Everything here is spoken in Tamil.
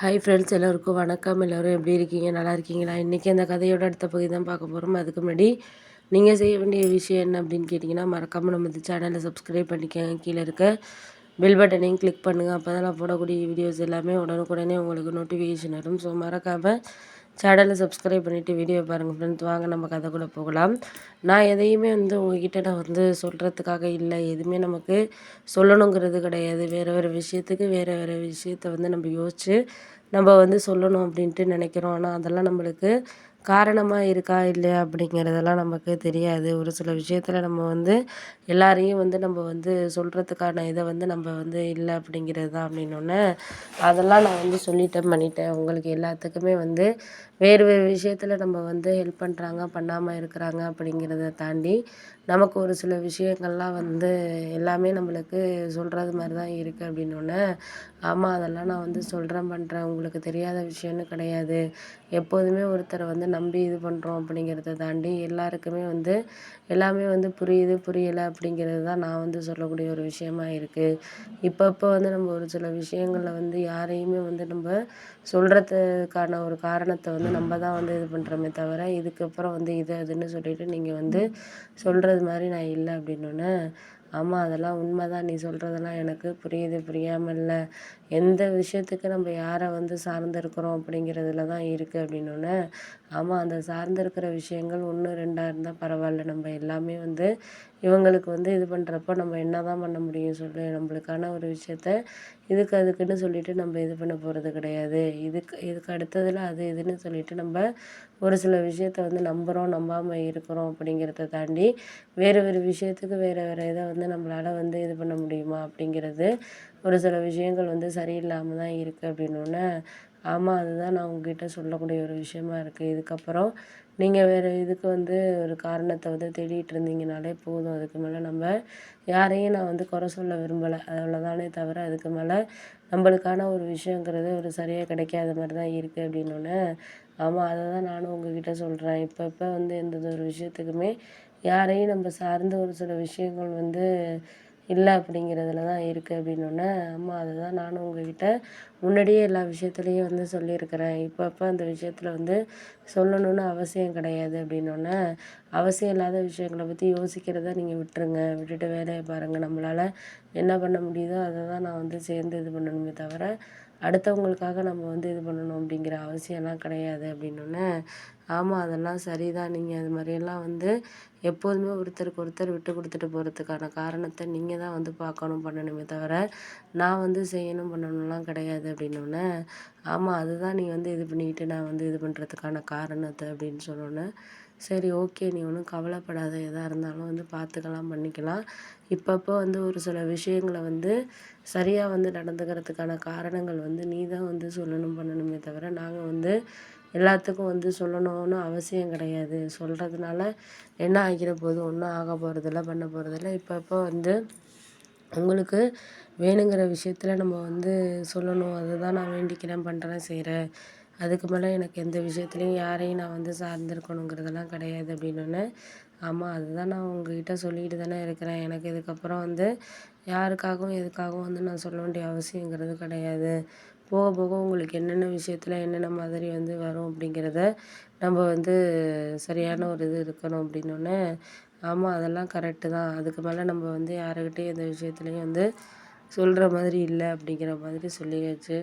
ஹாய் ஃப்ரெண்ட்ஸ், எல்லோருக்கும் வணக்கம். எல்லோரும் எப்படி இருக்கீங்க? நல்லா இருக்கீங்களா? இன்றைக்கி அந்த கதையோட அடுத்த பகுதி தான் பார்க்க போகிறோம். அதுக்கு முன்னாடி நீங்கள் செய்ய வேண்டிய விஷயம் என்ன அப்படின்னு கேட்டிங்கன்னா, மறக்காமல் நம்ம இந்த சேனலை சப்ஸ்கிரைப் பண்ணிக்கோங்க. கீழே இருக்க பெல் பட்டனையும் கிளிக் பண்ணுங்கள். அப்போ தான் நான் போடக்கூடிய வீடியோஸ் எல்லாமே உடனுக்குடனே உங்களுக்கு நோட்டிஃபிகேஷன் வரும். ஸோ மறக்காமல் சேனலை சப்ஸ்கிரைப் பண்ணிவிட்டு வீடியோ பாருங்கள் ஃப்ரெண்ட்ஸ். வாங்க நம்ம கதைக்குள்ளே போகலாம். நான் எதையுமே உங்ககிட்ட நான் சொல்கிறதுக்காக இல்லை, எதுவுமே நமக்கு சொல்லணுங்கிறது கிடையாது. வேறு வேறு விஷயத்துக்கு வேறு வேறு விஷயத்த நம்ம யோசித்து நம்ம சொல்லணும் அப்படின்ட்டு நினைக்கிறோம். ஆனால் அதெல்லாம் நம்மளுக்கு காரணமாக இருக்கா இல்லையா அப்படிங்கிறதெல்லாம் நமக்கு தெரியாது. ஒரு சில விஷயத்தில் நம்ம எல்லாரையும் நம்ம சொல்கிறதுக்கான இதை நம்ம இல்லை அப்படிங்கிறது தான் அப்படின்னோடனே அதெல்லாம் நான் சொல்லிட்டேன் பண்ணிட்டேன். உங்களுக்கு எல்லாத்துக்குமே வேறு வேறு விஷயத்தில் நம்ம ஹெல்ப் பண்ணுறாங்க பண்ணாமல் இருக்கிறாங்க அப்படிங்கிறத தாண்டி நமக்கு ஒரு சில விஷயங்கள்லாம் எல்லாமே நம்மளுக்கு சொல்கிறது மாதிரி தான் இருக்குது அப்படின்னோடனே, ஆமாம் அதெல்லாம் நான் சொல்கிறேன் பண்ணுறேன், உங்களுக்கு தெரியாத விஷயம்னு கிடையாது. எப்போதுமே ஒருத்தரை நம்பி இது பண்ணுறோம் அப்படிங்கிறத தாண்டி எல்லாருக்குமே எல்லாமே புரியுது புரியலை அப்படிங்கிறது தான் நான் சொல்லக்கூடிய ஒரு விஷயமா இருக்குது. இப்போ நம்ம ஒரு சில விஷயங்களில் யாரையுமே நம்ம சொல்கிறதுக்கான ஒரு காரணத்தை நம்ம தான் இது பண்ணுறோமே தவிர, இதுக்கப்புறம் இது அதுன்னு சொல்லிட்டு நீங்கள் சொல்கிறது மாதிரி நான் இல்லை அப்படின்னோடனே, ஆமாம் அதெல்லாம் உண்மை தான், நீ சொல்கிறதெல்லாம் எனக்கு புரியுது, புரியாமல் இல்லை. எந்த விஷயத்துக்கு நம்ம யாரை சார்ந்து இருக்கிறோம் அப்படிங்கிறதுல தான் இருக்குது அப்படின்னோடனே, ஆமாம் அந்த சார்ந்து இருக்கிற விஷயங்கள் 1 2 இருந்தால் பரவாயில்ல. நம்ம எல்லாமே இவங்களுக்கு இது பண்ணுறப்போ நம்ம என்ன தான் பண்ண முடியும் சொல்லு. நம்மளுக்கான ஒரு விஷயத்த இதுக்கு அதுக்குன்னு சொல்லிட்டு நம்ம இது பண்ண போகிறது கிடையாது. இதுக்கு அடுத்ததில் அது இதுன்னு சொல்லிட்டு நம்ம ஒரு சில விஷயத்த நம்புகிறோம் நம்பாமல் இருக்கிறோம் அப்படிங்கிறத தாண்டி வேறு வேறு விஷயத்துக்கு வேறு வேறு இதை நம்மளால் இது பண்ண முடியுமா அப்படிங்கிறது ஒரு சில விஷயங்கள் சரியில்லாமல் தான் இருக்குது அப்படின்னோடனே, ஆமாம் அதுதான் நான் உங்ககிட்ட சொல்லக்கூடிய ஒரு விஷயமா இருக்குது. இதுக்கப்புறம் நீங்கள் வேறு இதுக்கு ஒரு காரணத்தை தேடிட்டு இருந்தீங்கனாலே போதும். அதுக்கு மேலே நம்ம யாரையும் நான் குறை சொல்ல விரும்பலை, அவ்வளோதானே தவிர அதுக்கு மேலே நம்மளுக்கான ஒரு விஷயங்கிறது ஒரு சரியாக கிடைக்காத மாதிரி தான் இருக்குது அப்படின்னோடனே, ஆமாம் அதை தான் நானும் உங்ககிட்ட சொல்கிறேன். இப்போ எந்த ஒரு விஷயத்துக்குமே யாரையும் நம்ம சார்ந்த ஒரு சில விஷயங்கள் இல்லை அப்படிங்கிறதுல தான் இருக்குது அப்படின்னோடனே, ஆமாம் அதை தான் நானும் உங்ககிட்ட முன்னாடியே எல்லா விஷயத்துலேயும் சொல்லியிருக்கிறேன். இப்போ அந்த விஷயத்தில் சொல்லணும்னு அவசியம் கிடையாது அப்படின்னோடனே, அவசியம் இல்லாத விஷயங்களை பற்றி யோசிக்கிறத நீங்கள் விட்டுருங்க. விட்டுட்டு வேலையை பாருங்கள். நம்மளால் என்ன பண்ண முடியுதோ அதை தான் நான் சேர்ந்து இது பண்ணணுமே தவிர, அடுத்தவங்களுக்காக நம்ம இது பண்ணணும் அப்படிங்கிற அவசியம்லாம் கிடையாது அப்படின்னோடனே, ஆமாம் அதெல்லாம் சரிதான். நீங்கள் அது மாதிரியெல்லாம் எப்போதுமே ஒருத்தருக்கு ஒருத்தர் விட்டு கொடுத்துட்டு போகிறதுக்கான காரணத்தை நீங்கள் தான் பார்க்கணும் பண்ணணுமே தவிர, நான் செய்யணும் பண்ணணும்லாம் கிடையாது அப்படின்னோடனே, ஆமாம் அதுதான் நீ இது பண்ணிக்கிட்டு நான் இது பண்ணுறதுக்கான காரணத்தை அப்படின்னு சொன்னோன்னே, சரி ஓகே நீ ஒன்றும் கவலைப்படாத, எதாக இருந்தாலும் பார்த்துக்கலாம் பண்ணிக்கலாம். இப்பப்போ ஒரு சில விஷயங்களை சரியாக நடந்துக்கிறதுக்கான காரணங்கள் நீ தான் சொல்லணும் பண்ணணுமே தவிர, நாங்கள் எல்லாத்துக்கும் சொல்லணும்னு அவசியம் கிடையாது. சொல்கிறதுனால என்ன ஆகிற போகுது? ஒன்றும் ஆக போகிறதில்ல, பண்ண போகிறதில்ல. இப்பப்போ உங்களுக்கு வேணுங்கிற விஷயத்தில் நம்ம சொல்லணும். அதுதான் நான் வேண்டிக்கிறேன், பண்ணுறேன், செய்கிறேன். அதுக்கு மேலே எனக்கு எந்த விஷயத்துலையும் யாரையும் நான் சார்ந்திருக்கணுங்கிறதெல்லாம் கிடையாது அப்படின்னோடனே, ஆமாம் அதுதான் நான் உங்ககிட்ட சொல்லிக்கிட்டு தானே இருக்கிறேன். எனக்கு இதுக்கப்புறம் யாருக்காகவும் எதுக்காகவும் நான் சொல்ல வேண்டிய அவசியங்கிறது கிடையாது. போக போக உங்களுக்கு என்னென்ன விஷயத்தில் என்னென்ன மாதிரி வரும் அப்படிங்கிறத நம்ம சரியான ஒரு இது இருக்கணும் அப்படின்னோடனே, ஆமாம் அதெல்லாம் கரெக்டு தான். அதுக்கு மேலே நம்ம யாருக்கிட்டேயும் எந்த விஷயத்துலையும் சொல்கிற மாதிரி இல்லை அப்படிங்கிற மாதிரி சொல்லியாச்சு.